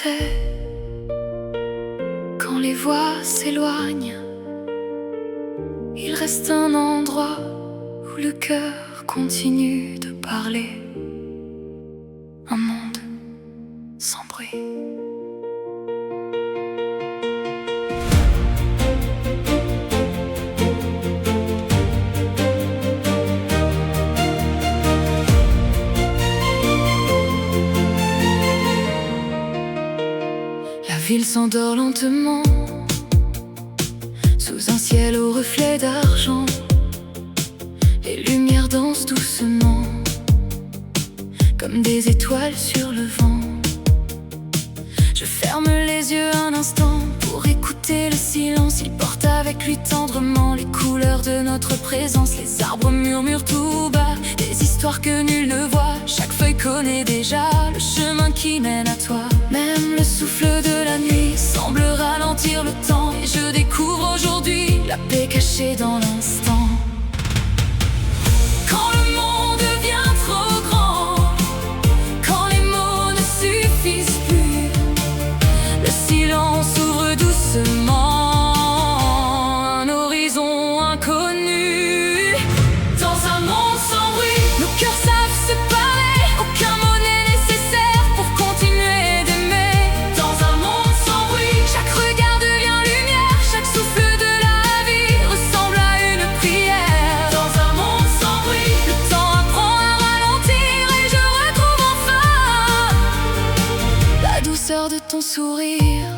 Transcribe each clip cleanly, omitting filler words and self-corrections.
était. Quand les voix s'éloignent, il reste un endroit où le cœur continue de parler. Un monde sans bruit. La ville s'endort lentement sous un ciel au reflet d'argent. Les lumières dansent doucement comme des étoiles sur le vent. Je ferme les yeux un instant pour écouter le silence. Il porte avec lui tendrement les couleurs de notre présence. Les arbres murmurent tout bas des histoires que nul ne voit. Chaque feuille connaît déjà le chemin qui mène à toi. Même le souffle de la nuit semble ralentir le temps. Et je découvre aujourd'hui la paix cachée dans l'instant. Quand le monde devient trop grand, quand les mots ne suffisent plus, le silence ouvre doucement un horizon inconnu. Dans un monde sans bruit, nos cœurs savent se parler. Aucun mot n'est nécessaire pour continuer d'aimer. Dans un monde sans bruit, chaque regard devient lumière. Chaque souffle de la vie ressemble à une prière. Dans un monde sans bruit, le temps apprend à ralentir et je retrouve enfin la douceur de ton sourire.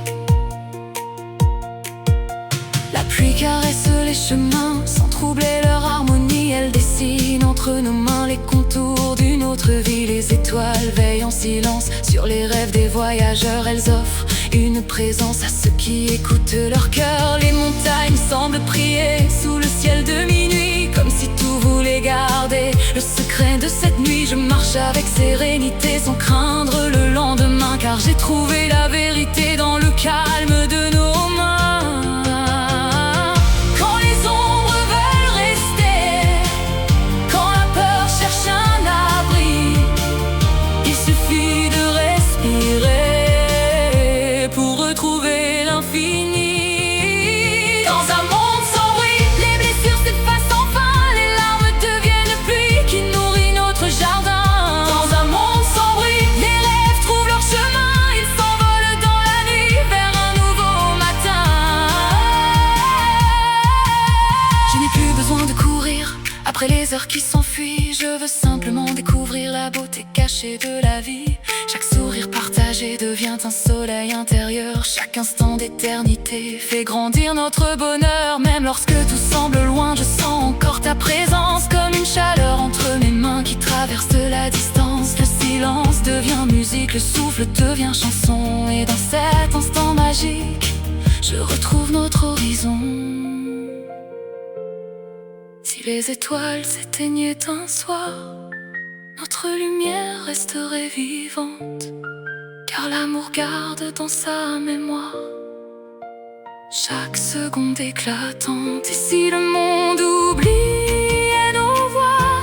La pluie caresse les chemins sans troubler leur harmonie. Elle dessine entre nos mains les contours d'une autre vie. Les étoiles veillent en silence sur les rêves des voyageurs. Elles offrent une présence à ceux qui écoutent leur cœur. Les montagnes semblent prier sous le ciel de minuit, comme si tout voulait garder le secret de cette nuit. Je marche avec sérénité sans craindre le lendemain, car j'ai trouvé la vérité dans le calme de nos mains. Quand les ombres veulent rester, quand la peur cherche un abri, il suffit de respirer pour retrouver l'infini. Dans un monde sans bruit, les blessures s'effacent enfin. Les larmes deviennent pluie qui nourrit notre jardin. Dans un monde sans bruit, les rêves trouvent leur chemin. Ils s'envolent dans la nuit vers un nouveau matin. Je n'ai plus besoin de courir après les heures qui s'enfuient. Je veux simplement découvrir la beauté cachée de la vie. Chaque sourire partagé devient un soleil intérieur. Chaque instant d'éternité fait grandir notre bonheur. Même lorsque tout semble loin, je sens encore ta présence, comme une chaleur entre mes mains qui traverse la distance. Le silence devient musique, le souffle devient chanson. Et dans cet instant magique, je retrouve notre horizon. Si les étoiles s'éteignaient un soir, notre lumière resterait vivante, car l'amour garde dans sa mémoire chaque seconde éclatante. Et si le monde oubliait nos voix,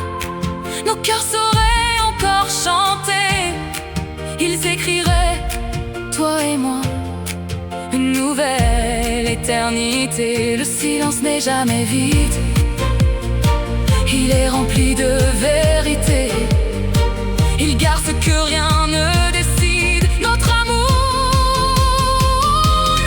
nos cœurs sauraient encore chanter. Ils écriraient, toi et moi, une nouvelle éternité. Le silence n'est jamais vide, il est rempli de vérité. Il garde ce que rien ne décide, notre amour,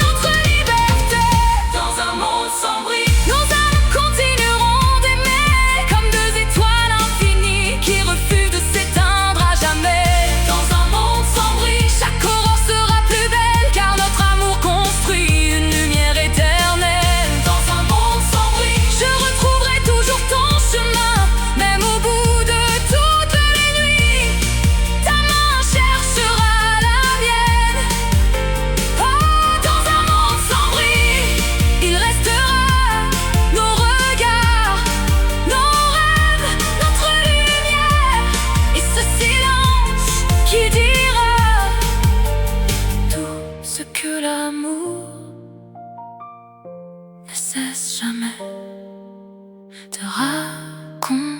notre liberté. Dans un monde sans bruit, nos âmes continueront d'aimer, comme deux étoiles infinies qui refusent de s'éteindre à jamais. Dans un monde sans bruit, chaque aurore sera plus belle, car notre amour construit une lumière éternelle. Dans un monde sans bruit, je retrouverai toujours ton chemin, même au bout de toutes les nuits. Ta main cherchera la mienne. Oh, dans un monde sans bruit, il restera nos regards, nos rêves, notre lumière. Et ce silence qui dira tout ce que l'amour ne cesse jamais de raconter.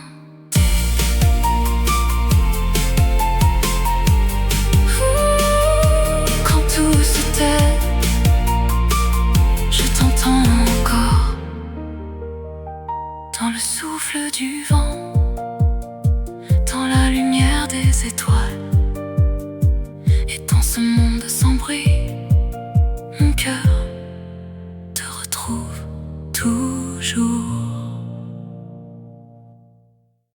Quand tout souffle du vent, dans la lumière des étoiles, et dans ce monde sans bruit.